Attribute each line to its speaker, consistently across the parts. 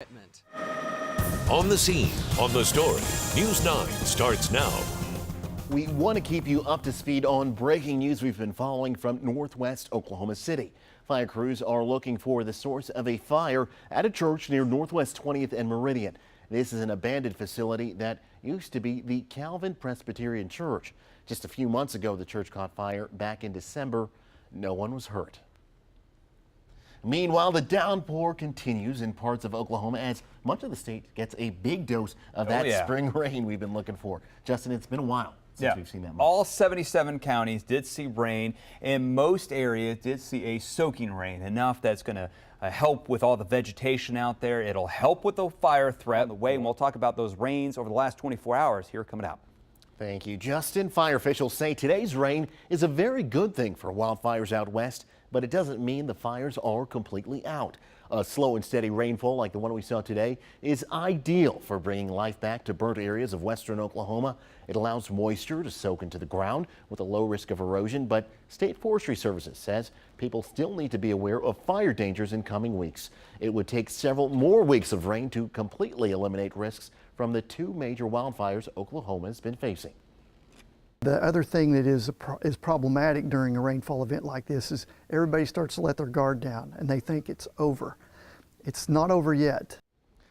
Speaker 1: Commitment.
Speaker 2: On the scene, on the story, News 9 starts now.
Speaker 3: We want to keep you up to speed on breaking news we've been following from northwest Oklahoma City. Fire crews are looking for the source of a fire at a church near Northwest 20th and Meridian. This is an abandoned facility that used to be the Calvin Presbyterian Church. Just a few months ago, the church caught fire back in December. No one was hurt. Meanwhile, the downpour continues in parts of Oklahoma as much of the state gets a big dose of that spring rain we've been looking for. Justin, it's been a while since we've seen that much.
Speaker 4: All 77 counties did see rain, and most areas did see a soaking rain, enough that's going to help with all the vegetation out there. It'll help with the fire threat on the way, and we'll talk about those rains over the last 24 hours here coming out.
Speaker 3: Thank you, Justin. Fire officials say today's rain is a very good thing for wildfires out west, but it doesn't mean the fires are completely out. A slow and steady rainfall like the one we saw today is ideal for bringing life back to burnt areas of western Oklahoma. It allows moisture to soak into the ground with a low risk of erosion, but State Forestry Services says people still need to be aware of fire dangers in coming weeks. It would take several more weeks of rain to completely eliminate risks from the two major wildfires Oklahoma has been facing.
Speaker 5: The other thing that is problematic during a rainfall event like this is everybody starts to let their guard down and they think it's over. It's not over yet.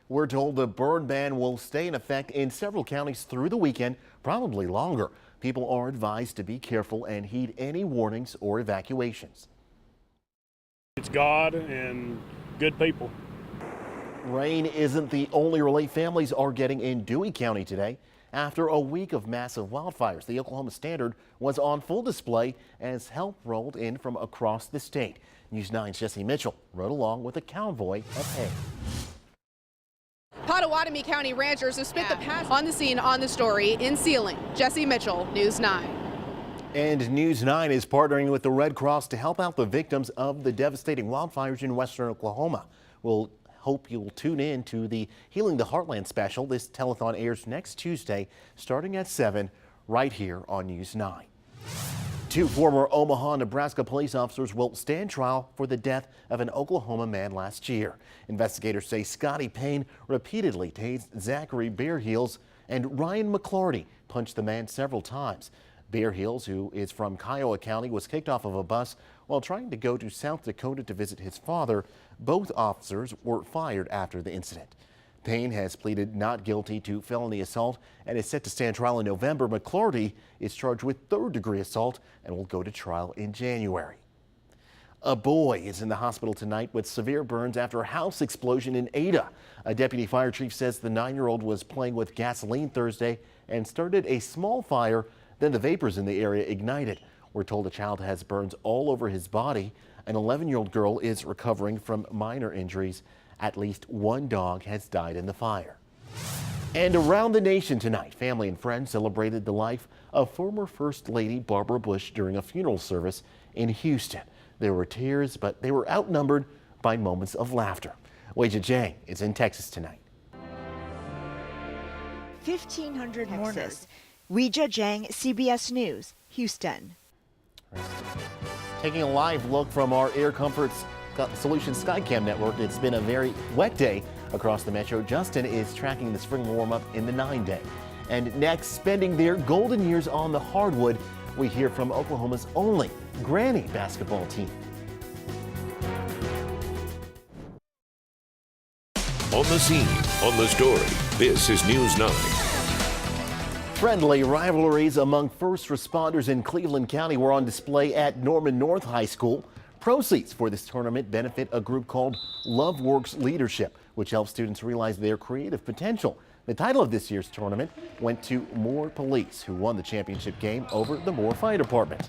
Speaker 3: We're told the burn ban will stay in effect in several counties through the weekend, probably longer. People are advised to be careful and heed any warnings or evacuations.
Speaker 6: It's God and good people.
Speaker 3: Rain isn't the only relief families are getting in Dewey County today. After a week of massive wildfires, the Oklahoma Standard was on full display as help rolled in from across the state. News 9's Jesse Mitchell rode along with a convoy of hay.
Speaker 7: Pottawatomie County ranchers have spent the past on the scene on the story in Sealing. Jesse Mitchell, News 9.
Speaker 3: And News 9 is partnering with the Red Cross to help out the victims of the devastating wildfires in western Oklahoma. We'll hope you'll tune in to the Healing the Heartland special. This telethon airs next Tuesday starting at 7 right here on News 9. Two former Omaha, Nebraska police officers will stand trial for the death of an Oklahoma man last year. Investigators say Scotty Payne repeatedly tased Zachary Bearheels and Ryan McClarty punched the man several times. Bearheels, who is from Kiowa County, was kicked off of a bus while trying to go to South Dakota to visit his father. Both officers were fired after the incident. Payne has pleaded not guilty to felony assault and is set to stand trial in November. McClarty is charged with third-degree assault and will go to trial in January. A boy is in the hospital tonight with severe burns after a house explosion in Ada. A deputy fire chief says the 9-year-old was playing with gasoline Thursday and started a small fire. Then the vapors in the area ignited. We're told the child has burns all over his body. An 11-year-old girl is recovering from minor injuries. At least one dog has died in the fire. And around the nation tonight, family and friends celebrated the life of former First Lady Barbara Bush during a funeral service in Houston. There were tears, but they were outnumbered by moments of laughter. Weijia Jiang is in Texas tonight.
Speaker 8: 1,500 mourners. Weijia Jiang, CBS News, Houston.
Speaker 3: Taking a live look from our Air Comfort Solutions Skycam network, it's been a very wet day across the metro. Justin is tracking the spring warm-up in the 9-day. And next, spending their golden years on the hardwood, we hear from Oklahoma's only Granny basketball team.
Speaker 2: On the scene, on the story, this is News 9.
Speaker 3: Friendly rivalries among first responders in Cleveland County were on display at Norman North High School. Proceeds for this tournament benefit a group called LoveWorks Leadership, which helps students realize their creative potential. The title of this year's tournament went to Moore Police, who won the championship game over the Moore Fire Department.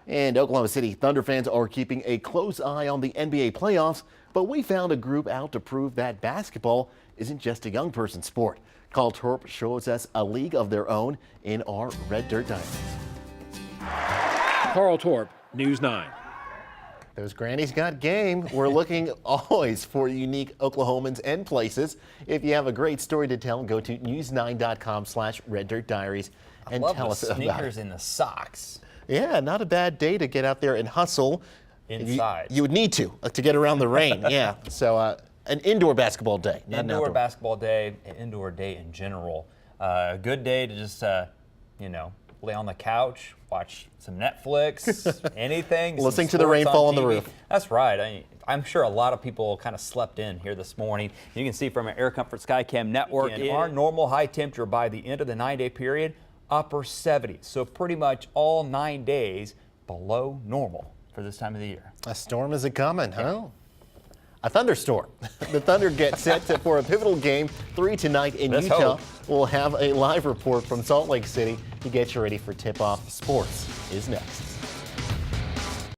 Speaker 3: And Oklahoma City Thunder fans are keeping a close eye on the NBA playoffs, but we found a group out to prove that basketball isn't just a young person's sport. Carl Torp shows us a league of their own in our Red Dirt Diaries.
Speaker 9: Carl Torp, News 9.
Speaker 3: Those grannies got game. We're looking always for unique Oklahomans and places. If you have a great story to tell, go to news9.com/reddirtdiaries and tell us about it.
Speaker 4: Sneakers in the socks.
Speaker 3: Yeah, not a bad day to get out there and hustle.
Speaker 4: Inside.
Speaker 3: You would need to get around the rain. Yeah. So an indoor basketball day, not an
Speaker 4: Indoor
Speaker 3: outdoor.
Speaker 4: basketball day, an indoor day in general. A good day to just, lay on the couch, watch some Netflix, anything. some
Speaker 3: Listening to the
Speaker 4: sports
Speaker 3: rainfall on the
Speaker 4: TV.
Speaker 3: roof.
Speaker 4: That's right. I'm sure a lot of people kind of slept in here this morning. You can see from our Air Comfort Skycam network, our normal high temperature by the end of the 9-day period, upper 70s. So pretty much all 9 days below normal for this time of the year.
Speaker 3: A storm is coming, huh? A thunderstorm. The Thunder get set for a pivotal game 3 tonight in
Speaker 4: Let's
Speaker 3: Utah.
Speaker 4: hope.
Speaker 3: We'll have a live report from Salt Lake City to get you ready for tip-off. Sports is next.